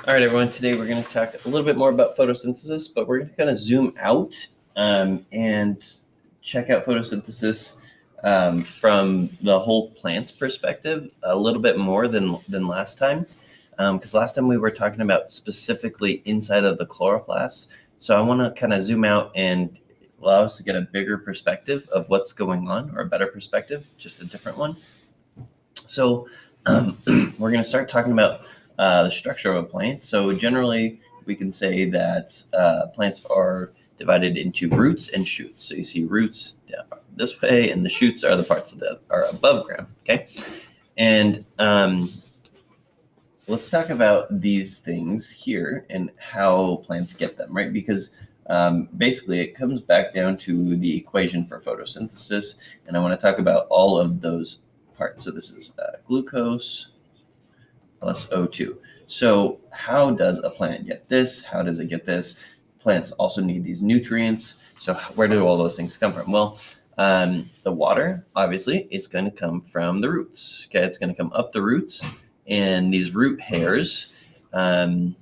All right, everyone. Today we're going to talk a little bit more about photosynthesis, but we're going to kind of zoom out and check out photosynthesis from the whole plant's perspective a little bit more than last time, because last time we were talking about specifically inside of the chloroplast. So I want to kind of zoom out and allow us to get a bigger perspective of what's going on, or a better perspective, just a different one. So we're going to start talking about the structure of a plant. So generally, we can say that plants are divided into roots and shoots. So you see roots down this way, and the shoots are the parts that are above ground. Okay, and let's talk about these things here and how plants get them, right? Because basically, it comes back down to the equation for photosynthesis, and I want to talk about all of those parts. So this is glucose plus O2. So how does a plant get this? How does it get this? Plants also need these nutrients. So where do all those things come from? Well, the water, obviously, is going to come from the roots. Okay, it's going to come up the roots, and these root hairs, we don't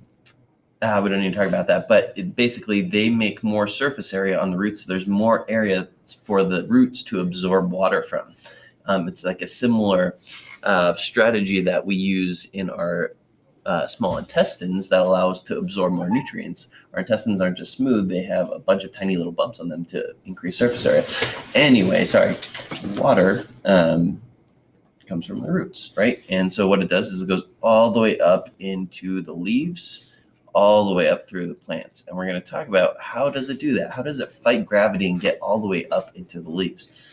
need to talk about that, but basically they make more surface area on the roots. So there's more area for the roots to absorb water from. It's like a similar strategy that we use in our small intestines that allow us to absorb more nutrients. Our intestines aren't just smooth, they have a bunch of tiny little bumps on them to increase surface area. Anyway, water comes from the roots, right? And so what it does is it goes all the way up into the leaves, all the way up through the plants. And we're going to talk about how does it do that? How does it fight gravity and get all the way up into the leaves?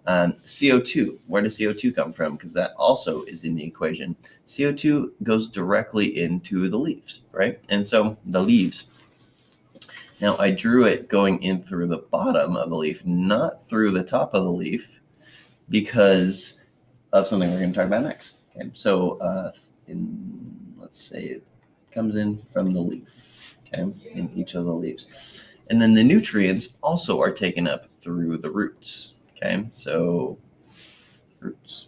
CO2, where does CO2 come from? Because that also is in the equation. CO2 goes directly into the leaves, right? And so the leaves. Now I drew it going in through the bottom of the leaf, not through the top of the leaf, because of something we're going to talk about next. Okay, so let's say it comes in from the leaf, okay, in each of the leaves. And then the nutrients also are taken up through the roots. Okay, so roots.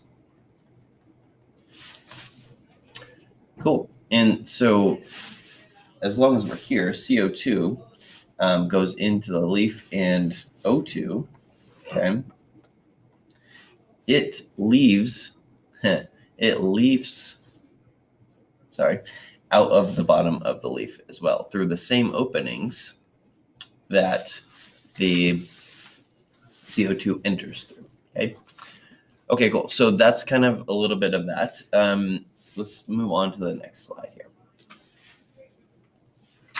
Cool. And so as long as we're here, CO2 goes into the leaf, and O2, okay, it leaves out of the bottom of the leaf as well, through the same openings that the CO2 enters through. Okay, cool. So that's kind of a little bit of that. Let's move on to the next slide here.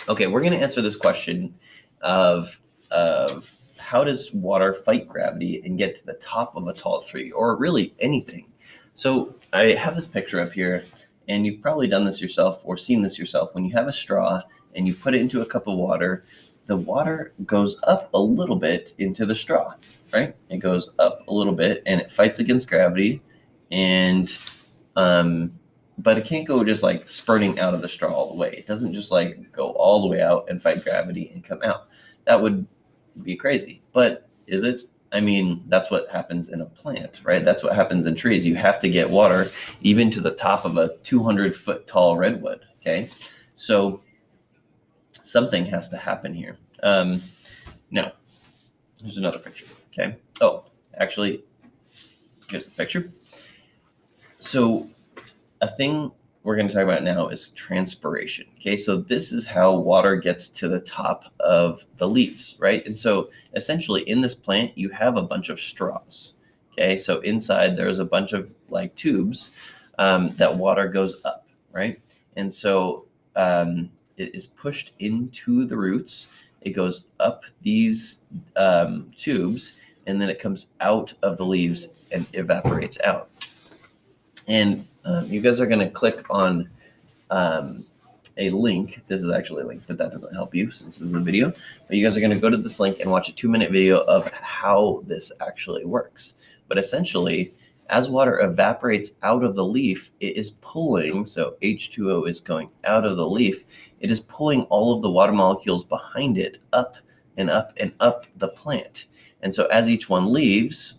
Okay, we're going to answer this question of how does water fight gravity and get to the top of a tall tree, or really anything. So I have this picture up here, and you've probably done this yourself or seen this yourself. When you have a straw and you put it into a cup of water, the water goes up a little bit into the straw, right? It goes up a little bit and it fights against gravity, and but it can't go just like spurting out of the straw all the way. It doesn't just like go all the way out and fight gravity and come out. That would be crazy. But is it? I mean, that's what happens in a plant, right? That's what happens in trees. You have to get water even to the top of a 200-foot tall redwood, okay? So something has to happen here. Now, here's another picture, okay? Oh, actually, here's the picture. So a thing we're going to talk about now is transpiration. Okay, so this is how water gets to the top of the leaves, right? And so essentially in this plant, you have a bunch of straws. Okay, so inside there's a bunch of like tubes that water goes up, right? And so it is pushed into the roots. It goes up these tubes, and then it comes out of the leaves and evaporates out. And you guys are going to click on a link. This is actually a link, but that doesn't help you since this is a video. But you guys are going to go to this link and watch a 2-minute video of how this actually works. But essentially, as water evaporates out of the leaf, it is pulling, so H2O is going out of the leaf, it is pulling all of the water molecules behind it up and up and up the plant. And so as each one leaves,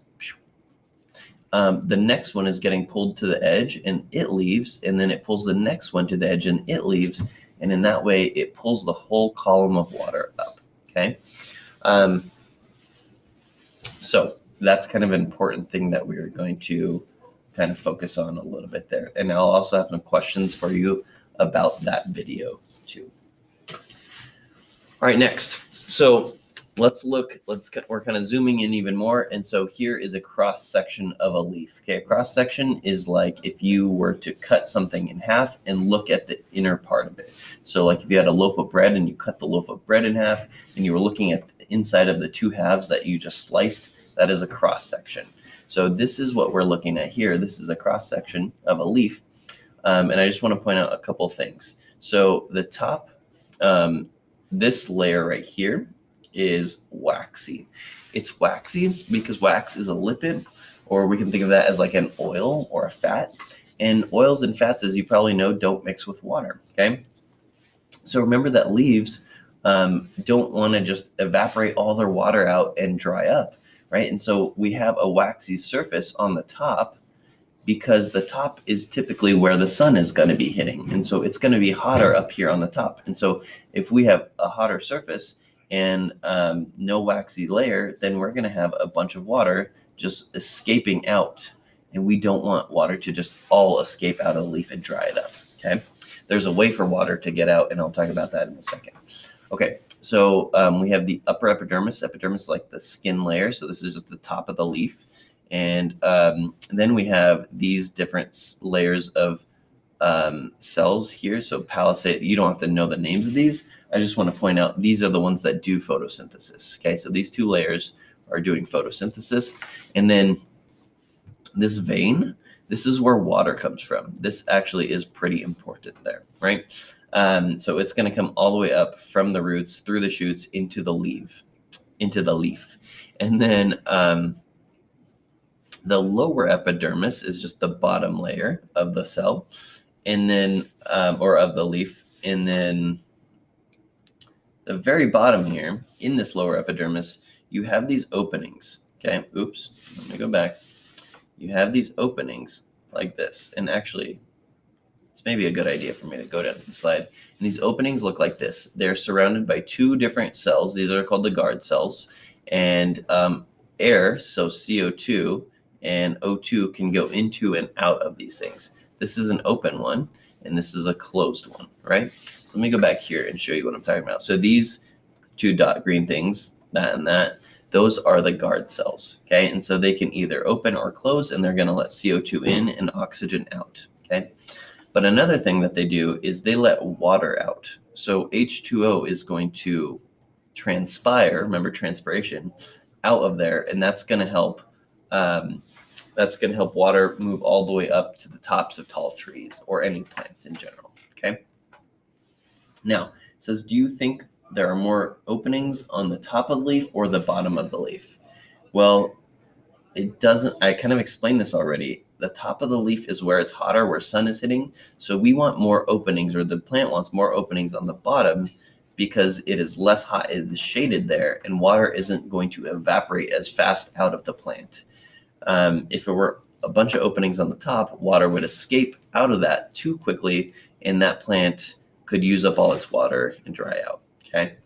the next one is getting pulled to the edge and it leaves, and then it pulls the next one to the edge and it leaves. And in that way, it pulls the whole column of water up, okay? So that's kind of an important thing that we're going to kind of focus on a little bit there. And I'll also have some questions for you about that video too. All right, next. So we're kind of zooming in even more. And so here is a cross section of a leaf. Okay, a cross section is like if you were to cut something in half and look at the inner part of it. So like if you had a loaf of bread and you cut the loaf of bread in half and you were looking at the inside of the two halves that you just sliced, that is a cross section. So this is what we're looking at here. This is a cross section of a leaf. And I just want to point out a couple things. So the top, this layer right here is waxy. It's waxy because wax is a lipid, or we can think of that as like an oil or a fat. And oils and fats, as you probably know, don't mix with water, okay? So remember that leaves don't want to just evaporate all their water out and dry up, right? And so we have a waxy surface on the top because the top is typically where the sun is going to be hitting. And so it's going to be hotter up here on the top. And so if we have a hotter surface and no waxy layer, then we're going to have a bunch of water just escaping out. And we don't want water to just all escape out of the leaf and dry it up, okay? There's a way for water to get out, and I'll talk about that in a second. Okay, so we have the upper epidermis. Epidermis, like the skin layer. So this is just the top of the leaf. And then we have these different layers of cells here. So palisade, you don't have to know the names of these. I just want to point out these are the ones that do photosynthesis. Okay, so these two layers are doing photosynthesis. And then this vein, this is where water comes from. This actually is pretty important there, right? So it's going to come all the way up from the roots through the shoots into the leaf. And then the lower epidermis is just the bottom layer of the cell, and then or of the leaf. And then the very bottom here, in this lower epidermis, you have these openings. Okay, oops, let me go back. You have these openings like this, and actually, it's maybe a good idea for me to go down to the slide. And these openings look like this. They're surrounded by two different cells. These are called the guard cells, and air, so CO2 and O2, can go into and out of these things. This is an open one, and this is a closed one, right? So let me go back here and show you what I'm talking about. So these two dot green things, that and that, those are the guard cells, okay? And so they can either open or close, and they're going to let CO2 in and oxygen out, okay? But another thing that they do is they let water out. So H2O is going to transpire, remember transpiration, out of there, and that's going to help water move all the way up to the tops of tall trees or any plants in general, okay? Now, it says, do you think there are more openings on the top of the leaf or the bottom of the leaf? Well, it doesn't. I kind of explained this already. The top of the leaf is where it's hotter, where sun is hitting. So we want more openings, or the plant wants more openings on the bottom because it is less hot, it is shaded there, and water isn't going to evaporate as fast out of the plant. If it were a bunch of openings on the top, water would escape out of that too quickly, and that plant could use up all its water and dry out, okay?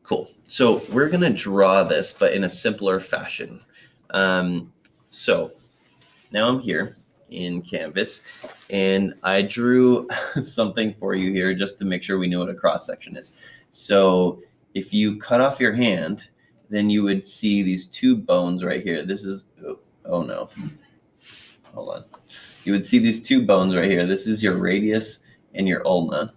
Cool. So we're going to draw this, but in a simpler fashion. So now I'm here in Canvas, and I drew something for you here just to make sure we know what a cross section is. So if you cut off your hand, then you would see these two bones right here. This is, oh no, hold on. You would see these two bones right here. This is your radius and your ulna,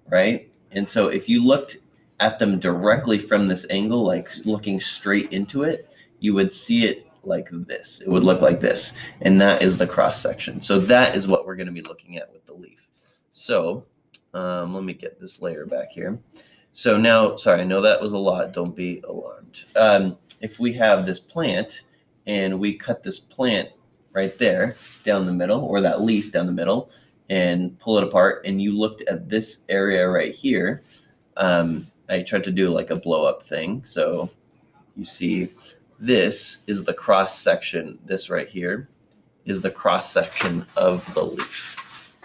right? And so if you looked at them directly from this angle, like looking straight into it, you would see it like this. It would look like this, and that is the cross section. So that is what we're going to be looking at with the leaf. So let me get this layer back here. So now, sorry, I know that was a lot. Don't be alarmed. If we have this plant and we cut this plant right there down the middle, or that leaf down the middle, and pull it apart, and you looked at this area right here, I tried to do like a blow up thing. So you see this is the cross section. This right here is the cross section of the leaf.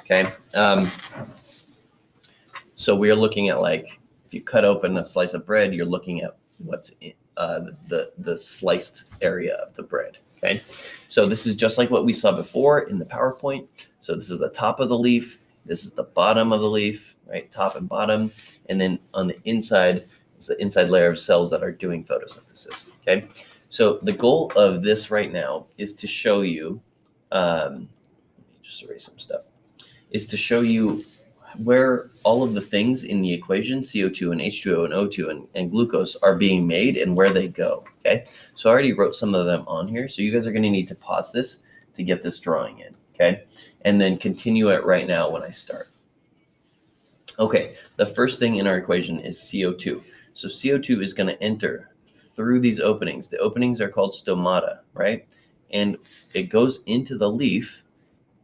Okay. So we're looking at, like, if you cut open a slice of bread, you're looking at what's in the sliced area of the bread. Okay. So this is just like what we saw before in the PowerPoint. So this is the top of the leaf. This is the bottom of the leaf, right? Top and bottom. And then on the inside is the inside layer of cells that are doing photosynthesis. Okay. So the goal of this right now is to show you, let me just erase some stuff, is to show you where all of the things in the equation, CO2 and H2O and O2 and glucose, are being made and where they go, okay? So I already wrote some of them on here, so you guys are gonna need to pause this to get this drawing in, okay? And then continue it right now when I start. Okay, the first thing in our equation is CO2. So CO2 is gonna enter through these openings. The openings are called stomata, right? And it goes into the leaf,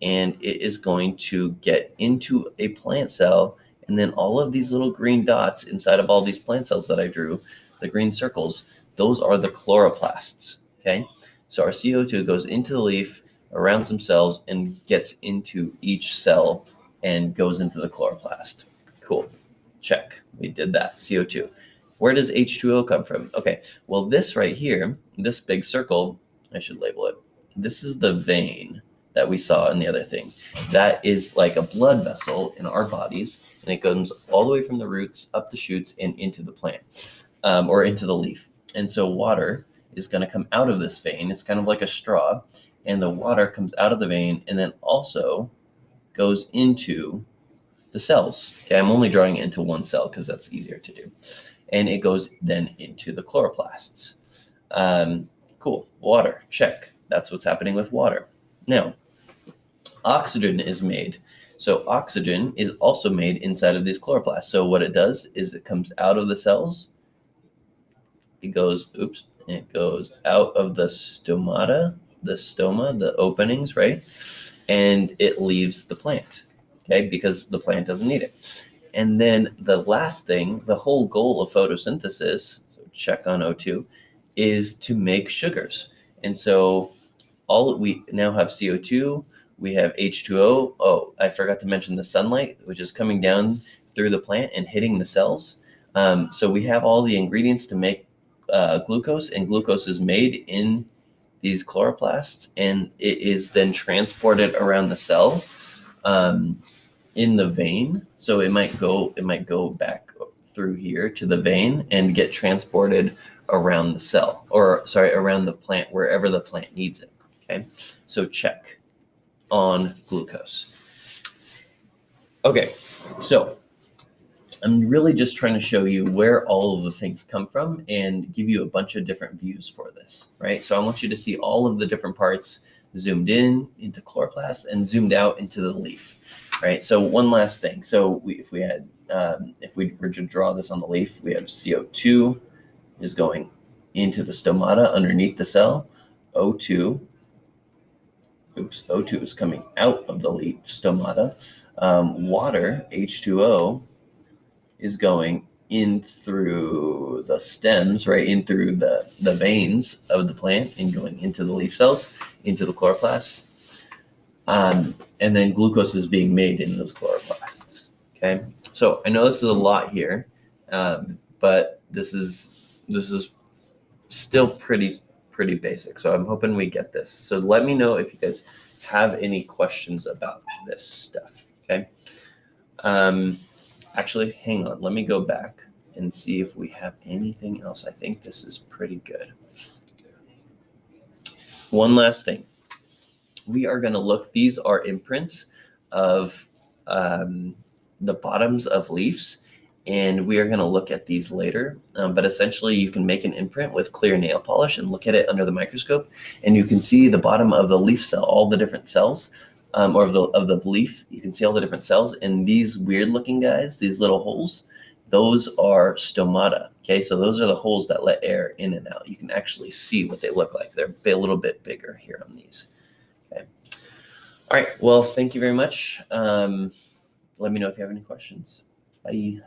and it is going to get into a plant cell, and then all of these little green dots inside of all these plant cells that I drew, the green circles, those are the chloroplasts, okay? So our CO2 goes into the leaf, around some cells, and gets into each cell and goes into the chloroplast. Cool, check, we did that, CO2. Where does H2O come from? Okay, well, this right here, this big circle, I should label it, this is the vein that we saw in the other thing. That is like a blood vessel in our bodies, and it goes all the way from the roots up the shoots and into the plant, or into the leaf. And so water is going to come out of this vein. It's kind of like a straw, and the water comes out of the vein and then also goes into the cells. Okay, I'm only drawing it into one cell because that's easier to do. And it goes then into the chloroplasts. Cool, water, check. That's what's happening with water. Now, oxygen is made. So oxygen is also made inside of these chloroplasts. So what it does is it comes out of the cells. It goes out of the stomata, the stoma, the openings, right? And it leaves the plant, okay? Because the plant doesn't need it. And then the last thing, the whole goal of photosynthesis, so check on O2, is to make sugars. And so we now have CO2, we have H2O. Oh, I forgot to mention the sunlight, which is coming down through the plant and hitting the cells. So we have all the ingredients to make glucose, and glucose is made in these chloroplasts, and it is then transported around the cell in the vein. So it might go back through here to the vein and get transported around the cell, or sorry, around the plant, wherever the plant needs it. Okay, so check on glucose. Okay, so I'm really just trying to show you where all of the things come from and give you a bunch of different views for this, right? So I want you to see all of the different parts zoomed in into chloroplasts and zoomed out into the leaf, right? So one last thing. So if we were to draw this on the leaf, we have CO2 is going into the stomata underneath the cell. O2 is coming out of the leaf stomata. Water, H2O, is going in through the stems, right, in through the veins of the plant and going into the leaf cells, into the chloroplasts. And then glucose is being made in those chloroplasts, okay? So I know this is a lot here, but this is still pretty basic. So I'm hoping we get this. So let me know if you guys have any questions about this stuff, okay? Actually, hang on. Let me go back and see if we have anything else. I think this is pretty good. One last thing. We are going to look, these are imprints of the bottoms of leaves, and we are going to look at these later. But essentially, you can make an imprint with clear nail polish and look at it under the microscope, and you can see the bottom of the leaf cell, all the different cells, or of the leaf. You can see all the different cells, and these weird-looking guys, these little holes, those are stomata. Okay, so those are the holes that let air in and out. You can actually see what they look like. They're a little bit bigger here on these. Okay. All right. Well, thank you very much. Let me know if you have any questions. Bye.